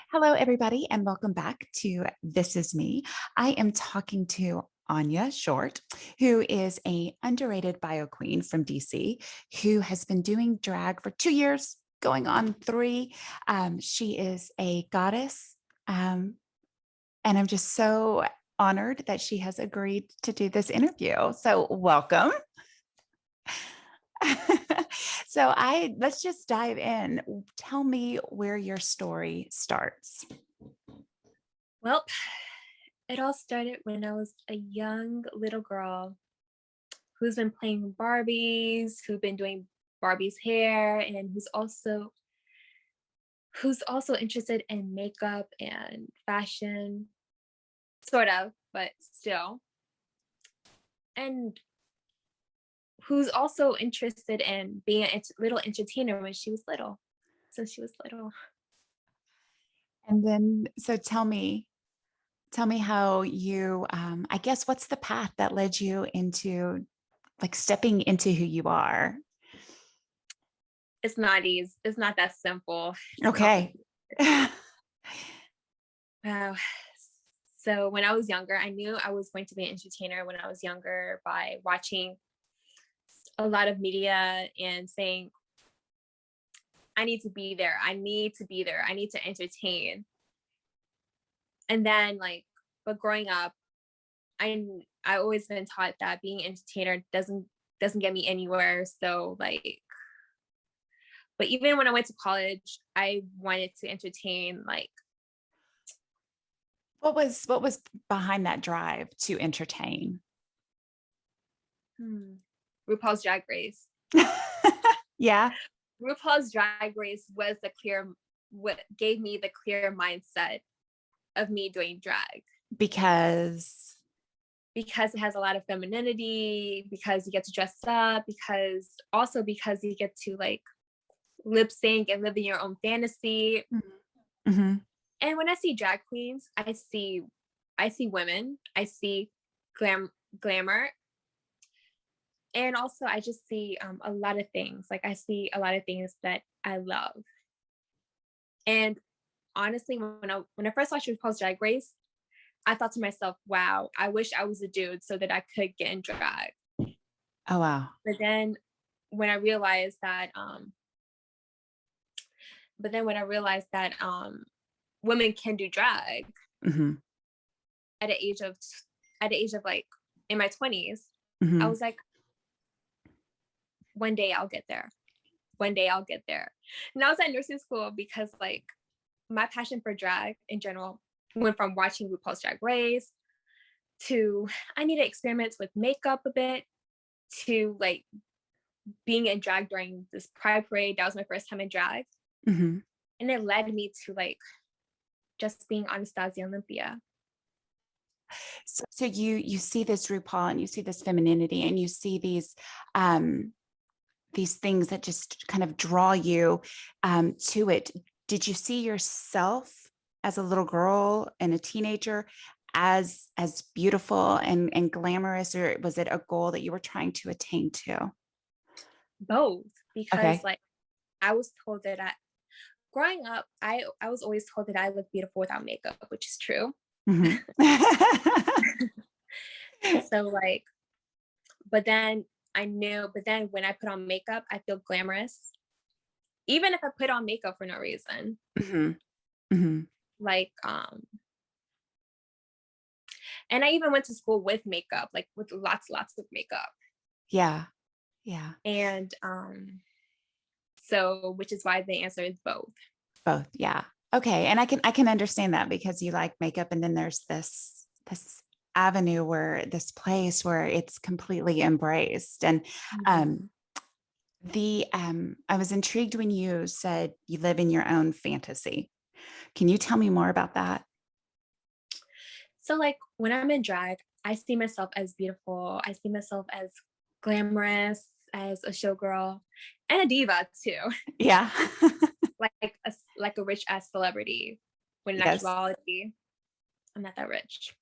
Hello, everybody, and welcome back to This Is Me. I am talking to Anya Short, who is a underrated bio queen from DC, who has been doing drag for 2 years, going on three. She is a goddess, and I'm just so honored that she has agreed to do this interview. So, welcome. So I let's just dive in. Tell me where your story starts. Well, it all started when I was a young little girl who's been playing Barbies, who's been doing Barbie's hair, and who's also interested in makeup and fashion, sort of, but still. And who's also interested in being a little entertainer when she was little, since she was little. And then so tell me how you I guess what's the path that led you into like stepping into who you are? It's not easy. It's not that simple. It's Okay. complicated. Wow. So when I was younger, I knew I was going to be an entertainer when I was younger by watching a lot of media and saying, I need to be there. I need to be there. I need to entertain. And then but growing up, I always been taught that being an entertainer doesn't get me anywhere. So but even when I went to college, I wanted to entertain What was behind that drive to entertain? RuPaul's Drag Race. Yeah, RuPaul's Drag Race was what gave me the clear mindset of me doing drag because because it has a lot of femininity, because you get to dress up, because you get to lip sync and live in your own fantasy. Mhm. And when I see drag queens, I see women, I see glamour, and also I just see a lot of things. Like I see a lot of things that I love. And honestly, when I first watched RuPaul's Drag Race, I thought to myself, "Wow, I wish I was a dude so that I could get in drag." Oh wow. But then when I realized that, women can do drag Mhm. at an age of in my 20s, I Mhm. was like, one day I'll get there. One day I'll get there. And I was at nursing school because my passion for drag in general went from watching RuPaul's Drag Race to I need to experiment with makeup a bit to being in drag during this Pride parade. That was my first time in drag. Mhm. And it led me to just being Anastascia Olympia. So you see this RuPaul and you see this femininity and you see these things that just kind of draw you to it. Did you see yourself as a little girl and a teenager as beautiful and glamorous, or was it a goal that you were trying to attain to? Both, because Okay. I was told that growing up, I was always told that I look beautiful without makeup, which is true. Mhm. So but then when I put on makeup, I feel glamorous. Even if I put on makeup for no reason. Mhm. Mhm. Like and I even went to school with makeup, with lots of makeup. Yeah. Yeah. And so which is why the answer is both. Both. Yeah. Okay. And I can understand that because you like makeup and then there's this avenue where this place where it's completely embraced. And Mhm. um the I was intrigued when you said you live in your own fantasy. Can you tell me more about that? So when I'm in drag, I see myself as beautiful. I see myself as glamorous, as a showgirl, and a diva too. Yeah. Like a rich ass celebrity. When in Yes. actuality, I'm not that rich.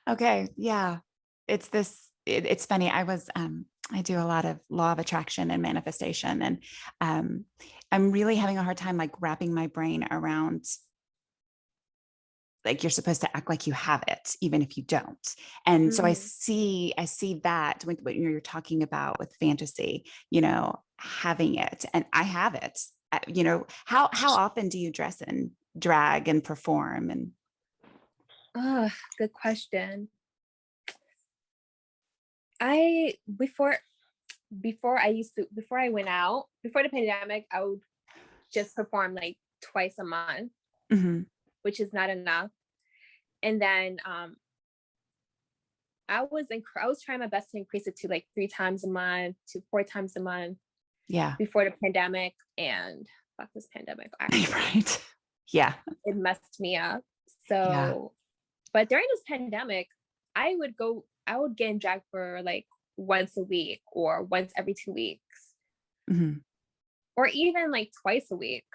Okay. Yeah. It's funny. I do a lot of law of attraction and manifestation. And I'm really having a hard time like wrapping my brain around like you're supposed to act like you have it even if you don't. And so Mhm. I see that when you're talking about with fantasy, you know, having it, and I have it. You know, how often do you dress in drag and perform? And Oh, good question. I before I went out, before the pandemic, I would just perform like twice a month, Mhm. which is not enough. And then I was trying my best to increase it to like 3 times a month to 4 times a month Yeah. before the pandemic. And fuck this pandemic, actually. Right. Yeah. It messed me up. Yeah. So, but during this pandemic, I would get in drag for like once a week or once every 2 weeks Mhm. or even like twice a week.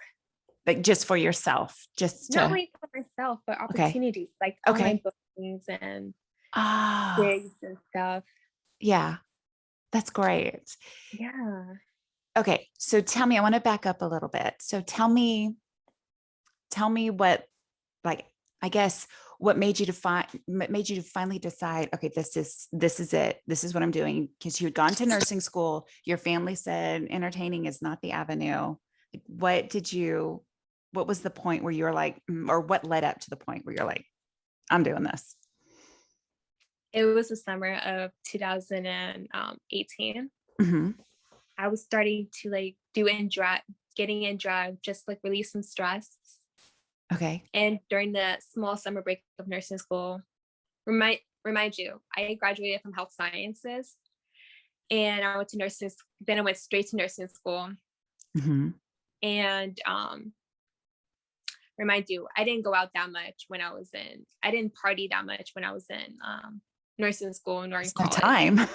Like just for yourself, just Not to only for myself, but okay. opportunities like online Okay. bookings and Ah, gigs and stuff. yeah. That's great. Yeah. Okay, so tell me, I want to back up a little bit. So tell me what, like, I guess what made you to finally decide, okay, this is it. This is what I'm doing. Because you had gone to nursing school, your family said entertaining is not the avenue. Like, what was the point where you were like, or what led up to the point where you're like, I'm doing this? It was the summer of 2018. Hmm. I was starting to like do in drag, getting in drag, just like release some stress. Okay. And during the small summer break of nursing school, remind you, I graduated from health sciences and I went to nursing. Then I went straight to nursing school. Hmm. And remind you, I didn't go out that much when I didn't party that much when I was in nursing school and during There's no college. time.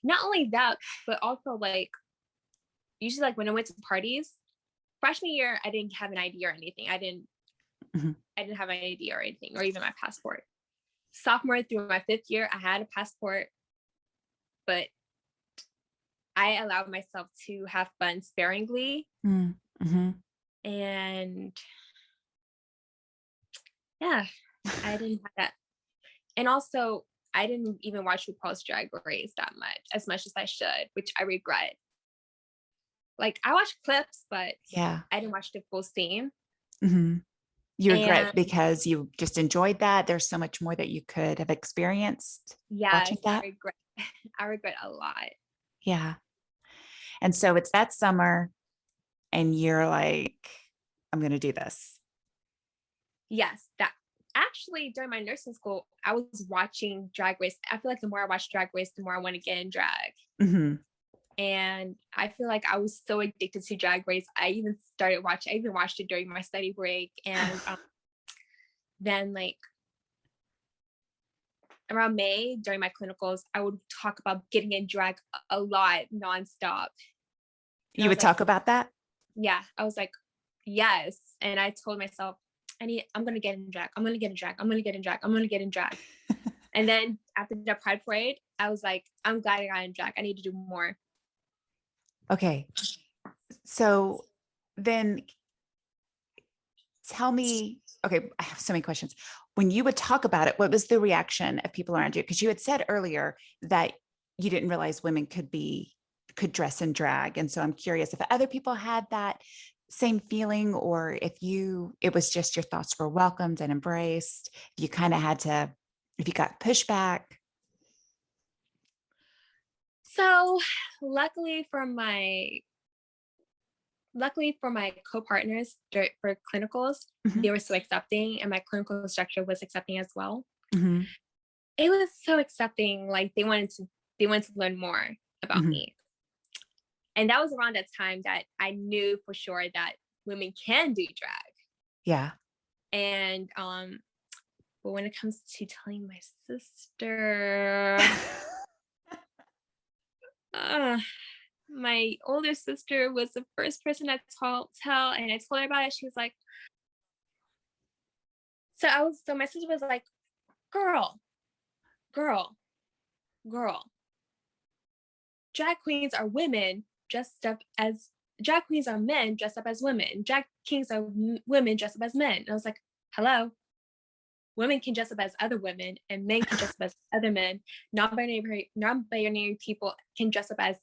Not only that, but also like usually like when I went to parties, freshman year, I didn't have an ID or anything. Mhm. I didn't have an ID or anything, or even my passport. Sophomore through my 5th year, I had a passport, but I allowed myself to have fun sparingly. Mm-hmm. And yeah, I didn't have that. And also, I didn't even watch RuPaul's Drag Race that much as I should, which I regret. Like I watched clips, but Yeah. I didn't watch the full scene. Hmm. You regret And because you just enjoyed that. There's so much more that you could have experienced yes, watching that. I regret a lot. Yeah. And so it's that summer, and you're like, I'm going to do this. Yes, that actually during my nursing school, I was watching Drag Race. I feel like the more I watch Drag Race, the more I want to get in drag. Hmm. And I feel like I was so addicted to Drag Race. I even watched it during my study break. And then, like, around May during my clinicals, I would talk about getting in drag a lot nonstop. And I You was would like, talk about that? yeah, I was like, yes. And I told myself, I'm going to get in drag. I'm going to get in drag. I'm going to get in drag. I'm going to get in drag. And then after the Pride Parade, I was like, I'm glad I got in drag. I need to do more. Okay. So then tell me, okay, I have so many questions. When you would talk about it, what was the reaction of people around you? Because you had said earlier that you didn't realize women could dress in drag. And so I'm curious if other people had that same feeling, or if it was just your thoughts were welcomed and embraced, if you kind of had to, if you got pushback. So luckily for my co-partners for clinicals, Hmm. they were so accepting and my clinical instructor was accepting as well. Hmm. It was so accepting. Like they wanted to learn more about Hmm. me. And that was around that time that I knew for sure that women can do drag. Yeah. And but when it comes to telling my sister, uh, my older sister was the first person I tell, and I told her about it. She was like, so my sister was like, girl, girl, girl, drag queens are women drag queens are men dressed up as women. Drag kings are women dressed up as men. And I was like, hello, women can dress up as other women and men can dress up as other men. Non-binary people can dress up as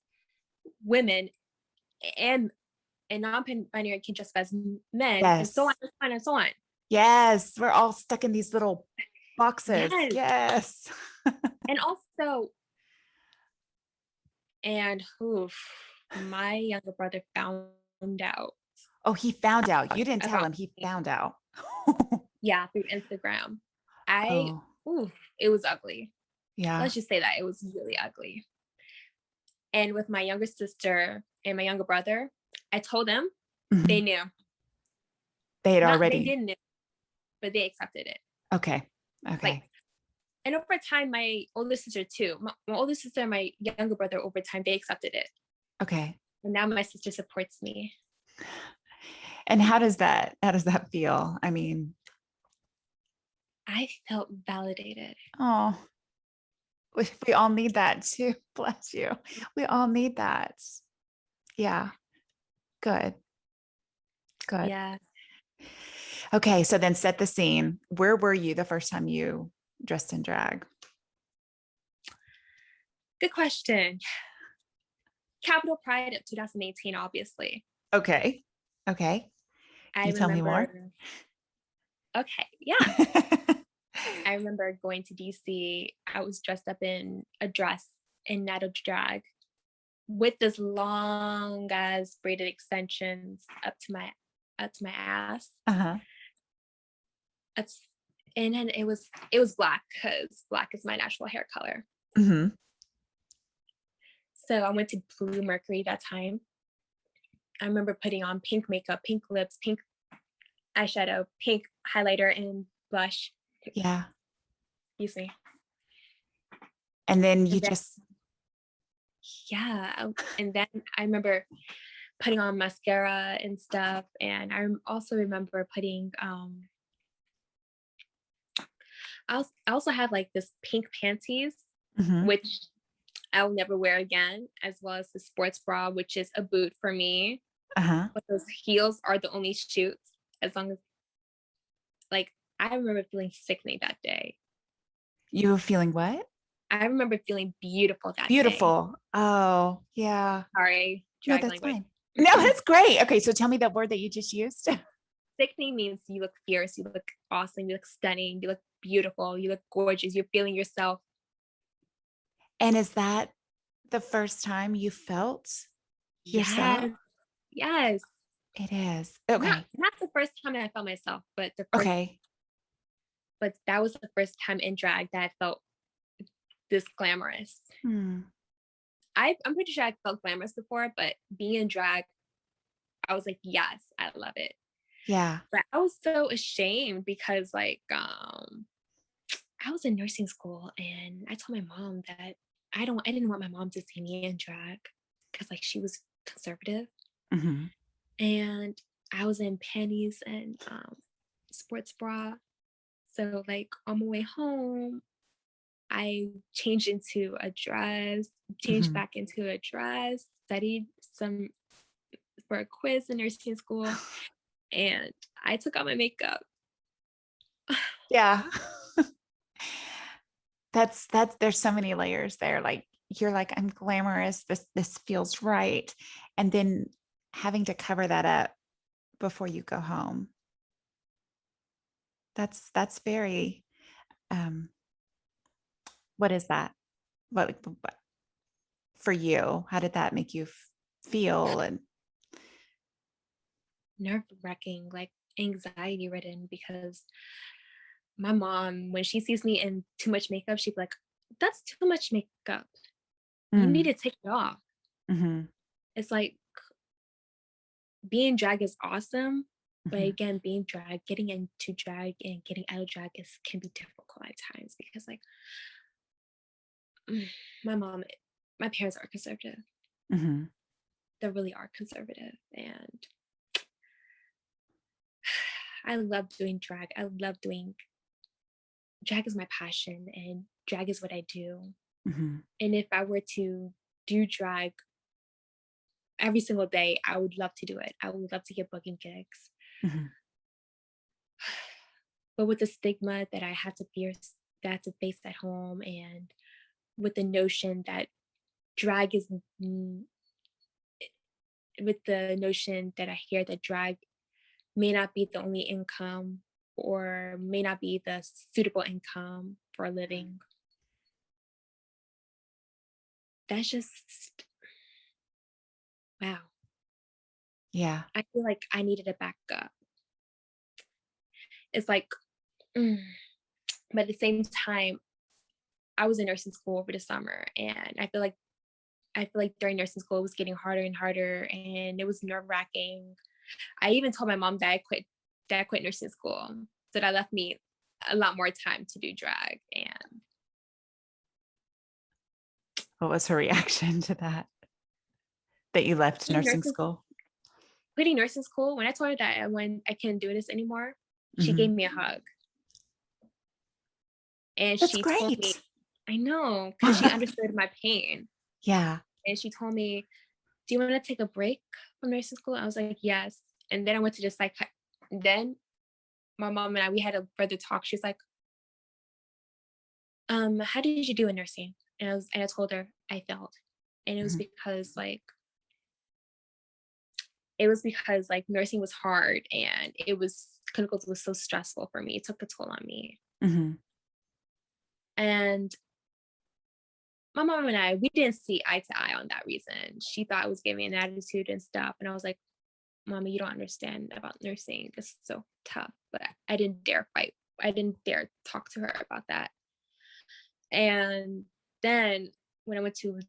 women, and non-binary can dress up as men, and so on Yes. and so on and so on. Yes. We're all stuck in these little boxes. Yes. Yes. And also, and oof, my younger brother found out Oh, he found out. You didn't tell about him. He me. found out. Yeah, through Instagram. I Oh, oof, it was ugly. yeah. Let's just say that it was really ugly. And with my younger sister and my younger brother, I told them, they Mhm. knew. They had Not they already. didn't know, but they accepted it. Okay. Like, Okay. and over time, my older sister too, my older sister and my younger brother, over time, they accepted it. Okay. And now my sister supports me. And how does that feel? I mean, I felt validated. oh, we all need that too. Bless you. We all need that. Yeah. Good. Good. Yeah. Okay. So then set the scene. Where were you the first time you dressed in drag? Good question. Capitol Pride of 2018, obviously. Okay. Okay. Can I you tell me more? remember, okay, yeah. I remember going to DC. I was dressed up in a dress in netted drag with this long as braided extensions up to my ass. Uh-huh. That's and then it was black because black is my natural hair color. Hmm. So I went to Blue Mercury that time. I remember putting on pink makeup, pink lips, pink eyeshadow, pink highlighter, and blush. Yeah. Excuse me. And then you And then just, yeah, and then I remember putting on mascara and stuff. And I also remember putting I also had like this pink panties, mhm. which I'll never wear again, as well as the sports bra, which is a boot for me. Uh-huh. But those heels are the only shoes. As long as, like, I remember feeling sickening that day. You were feeling what? I remember feeling beautiful that day. Beautiful. Oh, yeah. Sorry, No, drag that's language. fine. No, that's great. Okay, so tell me that word that you just used. Sickening means you look fierce, you look awesome, you look stunning, you look beautiful, you look gorgeous, you're feeling yourself. And is that the first time you felt yourself? Yes, yes. It is. Not Okay. not the first time that I felt myself, Okay. but that was the first time in drag that I felt this glamorous. Hmm. I'm pretty sure I felt glamorous before, but being in drag, I was like, yes, I love it. Yeah. But I was so ashamed because like I was in nursing school and I told my mom that I didn't want my mom to see me in drag because like she was conservative. Hmm. And I was in panties and sports bra. So like on my way home, I changed into a dress, changed Hmm. back into a dress, studied some for a quiz in nursing school, and I took out my makeup. Yeah. That's there's so many layers there. Like you're like, I'm glamorous. This feels right. And then having to cover that up before you go home. That's very um what is that? What for you? How did that make you feel? And Nerve wracking, like anxiety ridden, because my mom, when she sees me in too much makeup, she'd be like, that's too much makeup. You need mm, to take it off. mhm, It's like being drag is awesome, but mhm. again, being drag, getting into drag and getting out of drag can be difficult at times because like my mom, my parents are conservative. Mhm. They really are conservative, and I love doing drag. I love doing drag is my passion, and drag is what I do. Mhm. And if I were to do drag every single day, I would love to do it. I would love to get booking gigs. Mhm. But with the stigma that that I had to face at home, and with the notion that drag is, with the notion that I hear that drag may not be the only income or may not be the suitable income for a living. That's just, wow. Yeah. I feel like I needed a backup. It's like, mm, but at the same time, I was in nursing school over the summer, and I feel like during nursing school it was getting harder and harder, and it was nerve wracking. I even told my mom that I quit nursing school, so that left me a lot more time to do drag. And What was her reaction to that? That you left quitting nursing nursing, school? quitting nursing school, when I told her that I couldn't do this anymore, she gave Mhm. me a hug, and That's she told me, great. I know, because she understood my pain, Yeah. and she told me, "Do you want to take a break from nursing school?" I was like, "Yes." And then I went to the then my mom and we had a further talk. She's like, how did you do in nursing?" And I told her I failed. And Mhm. it was because like nursing was hard, and clinicals was so stressful for me. It took a toll on me. Mhm. And my mom and we didn't see eye to eye on that reason. She thought I was giving an attitude and stuff. And I was like, "Mommy, you don't understand about nursing. It's so tough." But I didn't dare fight. I didn't dare talk to her about that. And then when I went to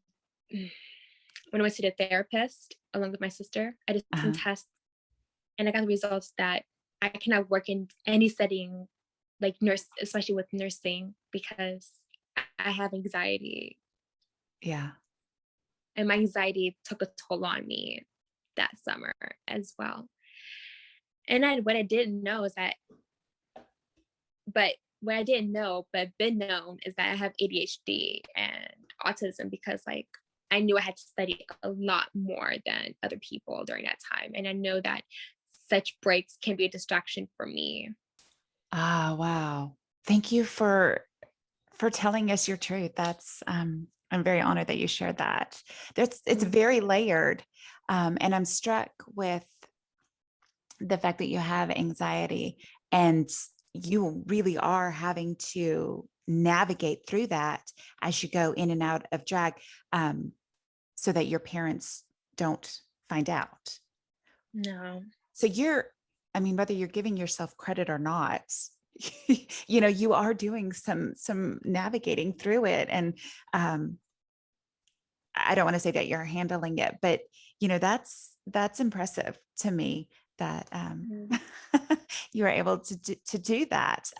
when I went to the therapist along with my sister, I did some Uh-huh. tests, and I got the results that I cannot work in any setting like nurse, especially with nursing, because I have anxiety, Yeah. and my anxiety took a toll on me that summer as well. And what I didn't know is that, but what I didn't know, but been known, is that I have ADHD and autism, because like I knew I had to study a lot more than other people during that time. And I know that such breaks can be a distraction for me. Ah, wow. Thank you for telling us your truth. That's I'm very honored that you shared that. It's Mhm. very layered. And I'm struck with the fact that you have anxiety and you really are having to navigate through that as you go in and out of drag, um, so that your parents don't find out. No. So I mean, whether you're giving yourself credit or not, you are doing some navigating through it. And um, I don't want to say that you're handling it, but that's impressive to me that Mhm. you were able to do that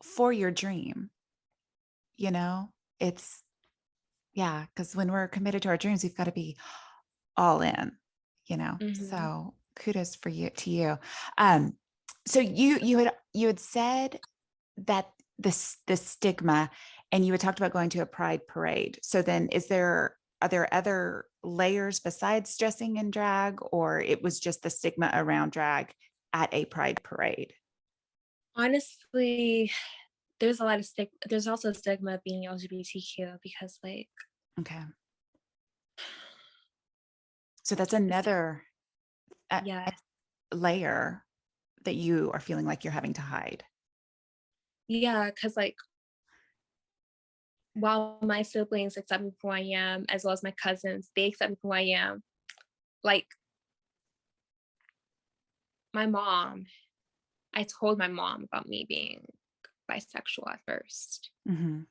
for your dream. You know, it's yeah, because when we're committed to our dreams, we've got to be all in. Mhm. So kudos for you to you. Um, so you had said that the stigma, and you had talked about going to a pride parade. So then are there other layers besides dressing in drag, or it was just the stigma around drag at a pride parade? Honestly, there's also a stigma of being LGBTQ, because like Okay. So that's it's, another yeah, layer that you are feeling like you're having to hide. yeah, because like while my siblings accept me for who I am, as well as my cousins, they accept me for who I am. Like my mom, I told my mom about me being bisexual at first. Hmm.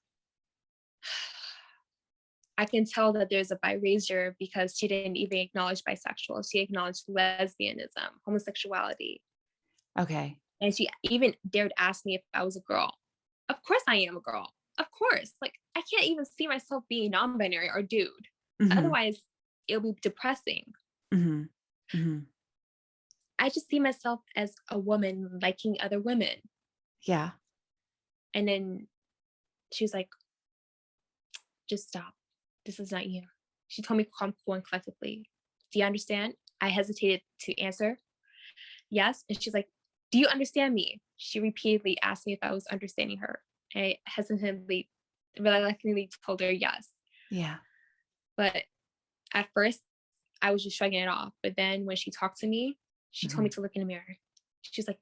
I can tell that there's a biracial because she didn't even acknowledge bisexual. She acknowledged lesbianism, homosexuality. Okay. And she even dared ask me if I was a girl. Of course I am a girl. Of course. Like I can't even see myself being non-binary or dude. Hmm. Otherwise, it'll be depressing. Hmm. Hmm. I just see myself as a woman liking other women. Yeah. And then she was like, "Just stop. This is not you." She told me calm, cool, and collectively. Do you understand? I hesitated to answer. Yes. And she's like, do you understand me? She repeatedly asked me if I was understanding her. I hesitantly, reluctantly told her yes. Yeah. But at first, I was just shrugging it off. But then when she talked to me, she told me to look in the mirror. She's like,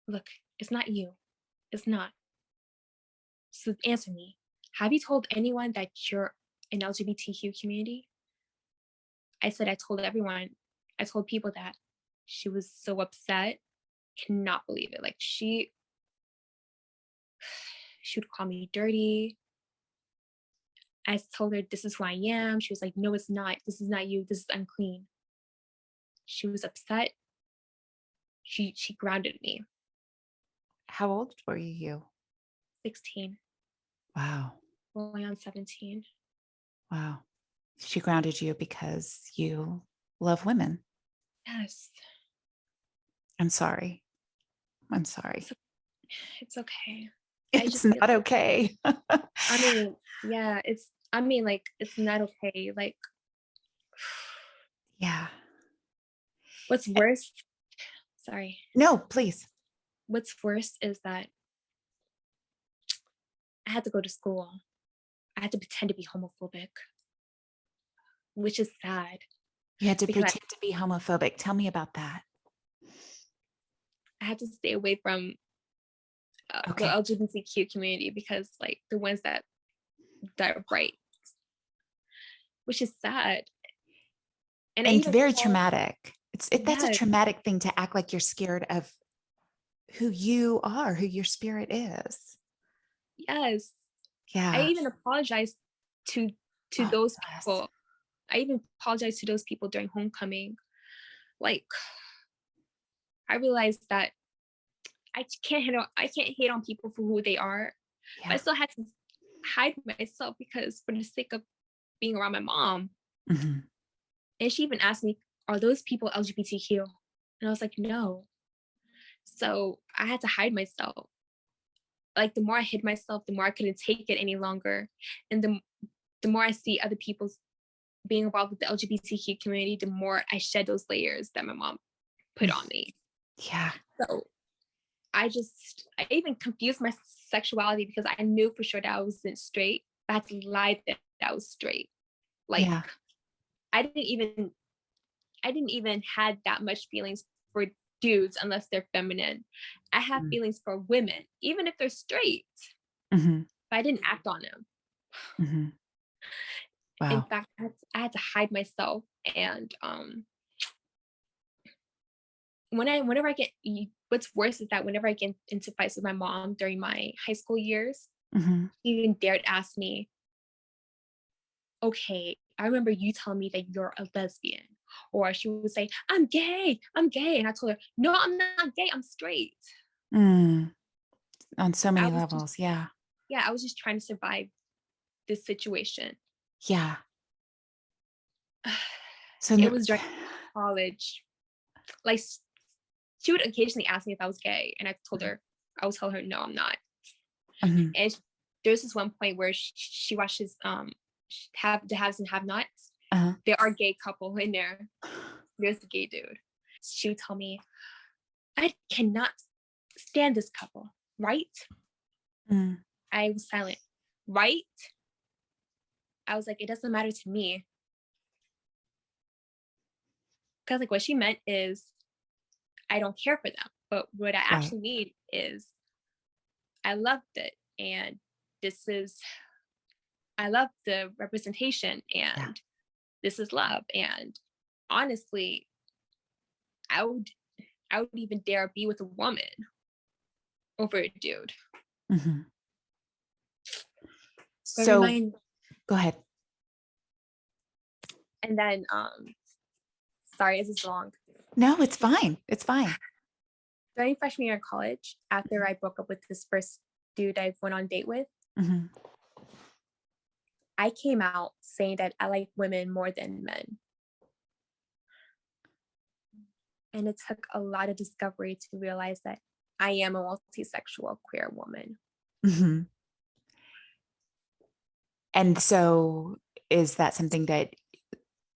look, it's not you. It's not. So answer me. Have you told anyone that you're an LGBTQ community? I said, I told everyone. I told people that. She was so upset. Cannot believe it. Like she would call me dirty. I told her, this is who I am. She was like, no, it's not. This is not you. This is unclean. She was upset. She grounded me. How old were you? 16, Wow. going on 17. Wow. She grounded you because you love women. Yes. I'm sorry. I'm sorry. It's okay. I It's just feel, not okay. I mean, yeah, like, it's not okay. Like, Yeah. what's worse, sorry, No, please. what's worse is that I had to go to school. I had to pretend to be homophobic, which is sad You had to because pretend to be homophobic. Tell me about that. I had to stay away from the Okay. LGBTQ community because, like, the ones that are right, which is sad. And I And even very called, traumatic. That's a yes, traumatic thing to act like you're scared of who you are, who your spirit is. yes. I Yeah. even apologized to Oh, those bless. people. I even apologized to those people during homecoming. Like, I realized that I can't hate on people for who they are, but I Yeah. still had to hide myself because for the sake of being around my mom. Mhm. And she even asked me, are those people LGBTQ? And I was like, no. So I had to hide myself. Like, the more I hid myself, the more I couldn't take it any longer. And the more I see other people being involved with the LGBTQ community, the more I shed those layers that my mom put on me. Yeah. So I even confused my sexuality because I knew for sure that I wasn't straight. I had to lie that I was straight. Like, Yeah. I didn't even had that much feelings for dudes unless they're feminine. I have feelings for women, even if they're straight, Mm-hmm. but I didn't act on them. Mm-hmm. In Wow. fact, I had to hide myself. And whenever I get, what's worse is that whenever I get into fights with my mom during my high school years, Mm-hmm. she even dared ask me, okay, I remember you telling me that you're a lesbian. Or she would say, I'm gay. And I told her, no, I'm not gay. I'm straight. Mm. On so I many was just, levels. Yeah. yeah, I was just trying to survive this situation. Yeah. So, It was during college. Like, she would occasionally ask me if I was gay. And I would tell her, no, I'm not. mhm. And there's this one point where she watches have the haves and have nots. Uh-huh. There are gay couple in there. There's a gay dude. She would tell me, I cannot stand this couple, right? Mm. I was silent. Right? I was like, it doesn't matter to me. Because, like, what she meant is I don't care for them. But what I Right. actually mean is I loved it. And I love the representation, Yeah. and this is love. And honestly, I would even dare be with a woman over a dude. Mm-hmm. But So remind go ahead. and then sorry, this is long. No, it's fine. It's fine. During freshman year of college, after I broke up with this first dude I went on a date with, Mm-hmm. I came out saying that I like women more than men. And it took a lot of discovery to realize that I am a multisexual queer woman. Mm-hmm. And so is that something that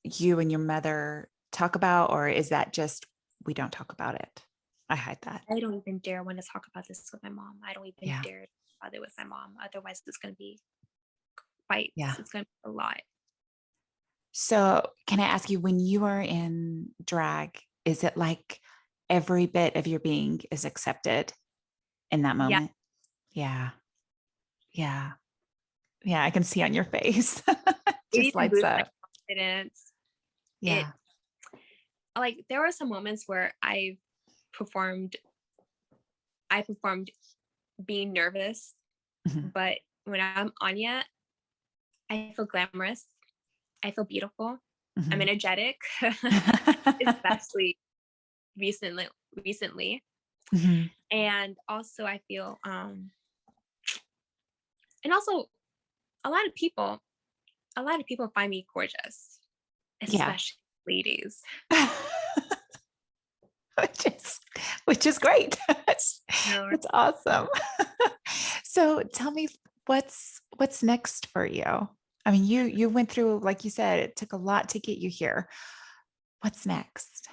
you and your mother talk about, or is that just we don't talk about it? I hide that. I don't even dare want to talk about this with my mom. I don't even Yeah. dare talk about it with my mom. Otherwise, it's going to be fights. Yeah. It's going to be a lot. So, can I ask you, when you are in drag, is it like every bit of your being is accepted in that Yeah, moment? Yeah. Yeah. Yeah. I can see on your face. it Just even lights boosts my up. confidence. It Yeah. like there were some moments where performed I performed being nervous, Mhm. but when I'm Anya, I feel glamorous. I feel beautiful. I'm Mhm. energetic, especially recently recently. Mhm. And also I feel and also a lot of people a lot of people find me gorgeous, Yeah. especially ladies. which is which is great. That's No, that's awesome. So tell me, what's next for you? I mean, you went through, like you said, it took a lot to get you here. What's next?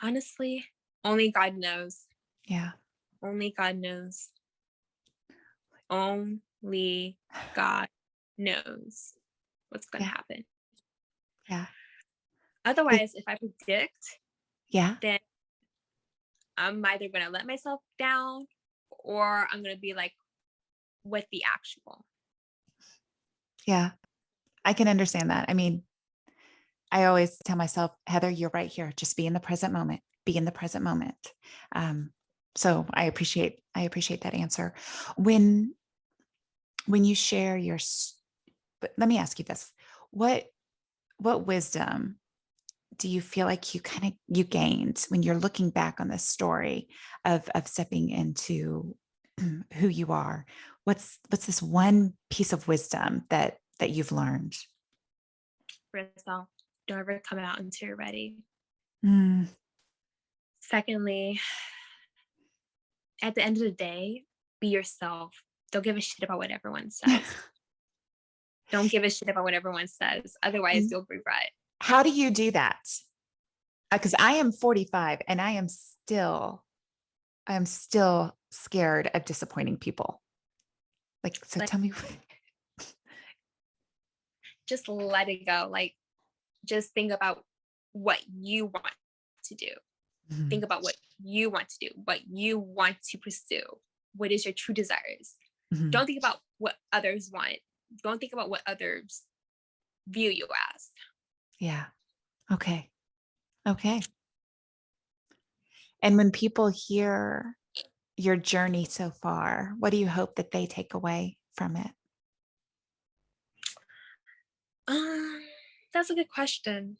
honestly, only God knows. Yeah. Only God knows. Only God knows what's going to Yeah. happen. Yeah. It- Otherwise, if I predict, yeah. then I'm either going to let myself down or I'm going to be like, with the actual. Yeah. I can understand that. I mean, I always tell myself, Heather, you're right here. Just be in the present moment. Be in the present moment. Um, so I appreciate that answer. When when you share but let me ask you this: what what wisdom do you feel like you gained when you're looking back on this story of stepping into who you are? What's this one piece of wisdom that you've learned? First off, don't ever come out until you're ready. Mm. Secondly, at the end of the day, be yourself. Don't give a shit about what everyone says. Don't give a shit about what everyone says. Otherwise, And you'll regret. how do you do that? Because I am 45 and I am still scared of disappointing people. Like, so Like, tell me. just let it go. Like, just think about what you want to do. Think Mhm. about what you want to do, what you want to pursue. What is your true desires? Mhm. Don't think about what others want. Don't think about what others view you as. Yeah. Okay. Okay. And when people hear your journey so far, what do you hope that they take away from it? Um, that's a good question.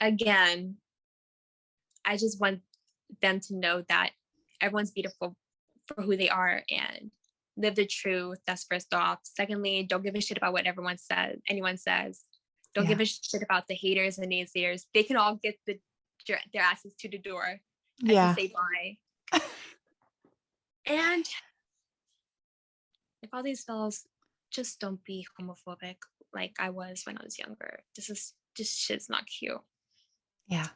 Again, I just want them to know that everyone's beautiful for who they are and live the truth. That's first off. Secondly, don't give a shit about what anyone says. Don't Yeah. give a shit about the haters and naysayers. They can all get their asses to the door. I just Yeah. say bye. And if all these fellows, just don't be homophobic like I was when I was younger. This shit's not cute. Yeah.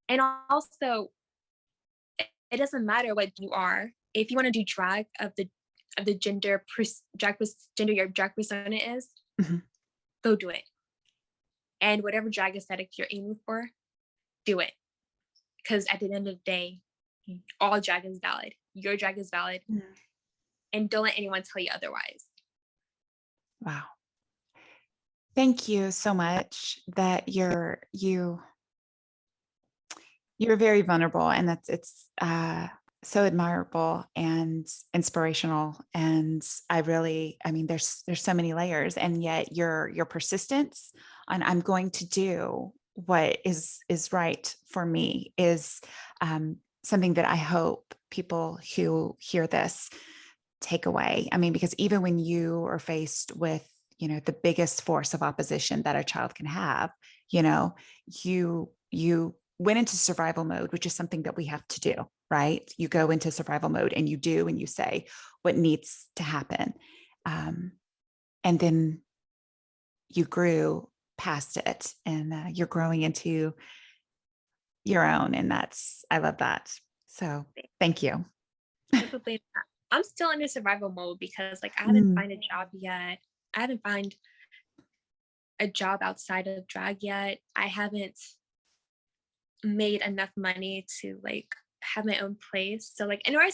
And also, it doesn't matter what you are. If you want to do drag of the gender your drag persona is, Mhm. go do it. And whatever drag aesthetic you're aiming for, do it. Because at the end of the day, all drag is valid. Your drag is valid, Mm. and don't let anyone tell you otherwise. Wow. Thank you so much that you're very vulnerable, and that's it's so admirable and inspirational. And I mean, there's so many layers, and yet your persistence on I'm going to do what is right for me is something that I hope people who hear this take away. I mean, because even when you are faced with, the biggest force of opposition that a child can have, you know, you went into survival mode, which is something that we have to do, right? You go into survival mode and you do and you say what needs to happen. Um, and then you grew past it, and you're growing into your own. And I love that. So thank you. Probably not. I'm still in a survival mode because like I haven't Mm, found a job yet. I haven't found a job outside of drag yet. I haven't made enough money to like have my own place. So like in order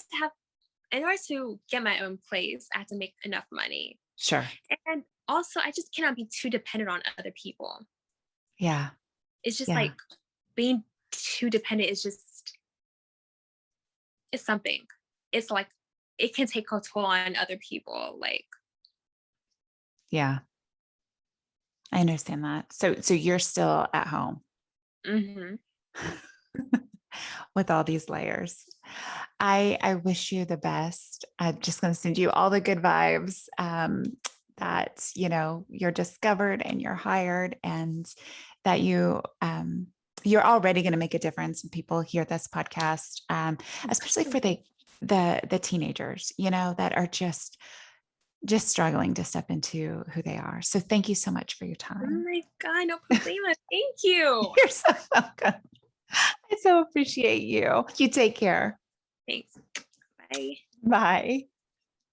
to get my own place, I have to make enough money. sure. And also I just cannot be too dependent on other people. Yeah. It's just Yeah. like being too dependent is just it's something. It's like it can take a toll on other people. Like Yeah. I understand that. So you're still at home mm-hmm. with all these layers. I wish you the best. I'm just going to send you all the good vibes, that you're discovered and you're hired, and that you're already going to make a difference when people hear this podcast, especially for the teenagers, that are just struggling to step into who they are. So thank you so much for your Oh time. my God, no problema. Thank you. You're so welcome. I so appreciate you. You take care. Thanks. Bye. Bye.